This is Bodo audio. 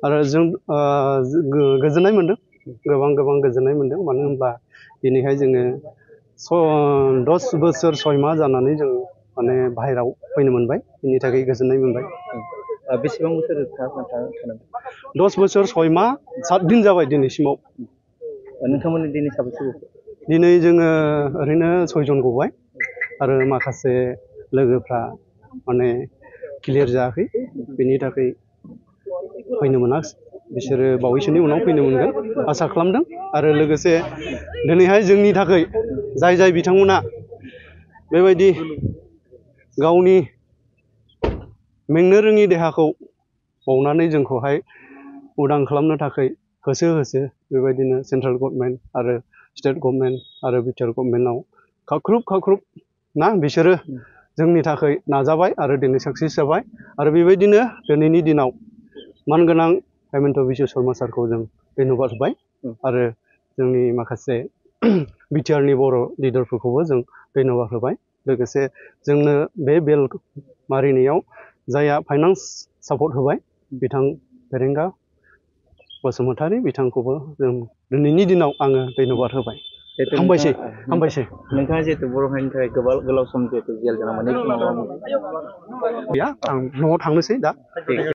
आरो जों गोजोननाय मोनदों गोबां गोजोननाय मोनदों मानो होनब्ला दिनैहाय जोङो 10 बोसोर 6 माह जानानै जों माने बाहेरायाव फैनो मोनबाय बेनि थाखाय गोजोननाय मोनबाय। बेसेबां बोसोर थानांगौ? 10 बोसोर 6 माह 7 दिन जाबाय दिनैसिमाव। नोंथांमोननि दिनै साबेसे गखो? दिनै जोङो ओरैनो 6 जन गबाय आरो माखासे लोगोफ्रा माने क्लियार जायाखै बेनि थाखाय फैनो मोनाखिसै बिसोरो बावैसोनि उनाव फैनो मोनगोन आसा खालामदों। आरो लोगोसे दिनैहाय जोंनि थाखाय जाय बिथांमोना बेबायदि गावनि मेंनो रोङि देहाखौ बावनानै जोंखौहाय उदां खालामनो थाखाय होसो बेबायदिनो सेन्ट्रेल गभर्नमेन्ट आरो स्टेट गभर्नमेन्ट आरो बिटिआर गभर्नमेन्टआव खाख्रुब ना बिसोरो जोंनि थाखाय नाजाबाय आरो दिनै साक्सेस जाबाय। आरो बेबायदिनो दिनैनि दिनाव मानगोनां हेमन्त बिश्व शर्मा सारखौ जों धन्यबाद होबाय आरो जोंनि माखासे बिटिआरनि बर' लिडारफोरखौबो जों धन्यबाद होबाय। लोगोसे जोंनो बे बेल मारिनायाव जायहा फाइनान्स सापर्ट होबाय बिथां फेरेंगा बसुमतारी बिथांखौबो जों दिनैनि दिनाव आङो धन्यबाद होबाय। हामबायसै। नोंथाङा जिहेतु बर' हारिनि थाखाय गोलाव सम जिहेतु जेल जानांबाय गैया आं न'आव थांनोसै दा।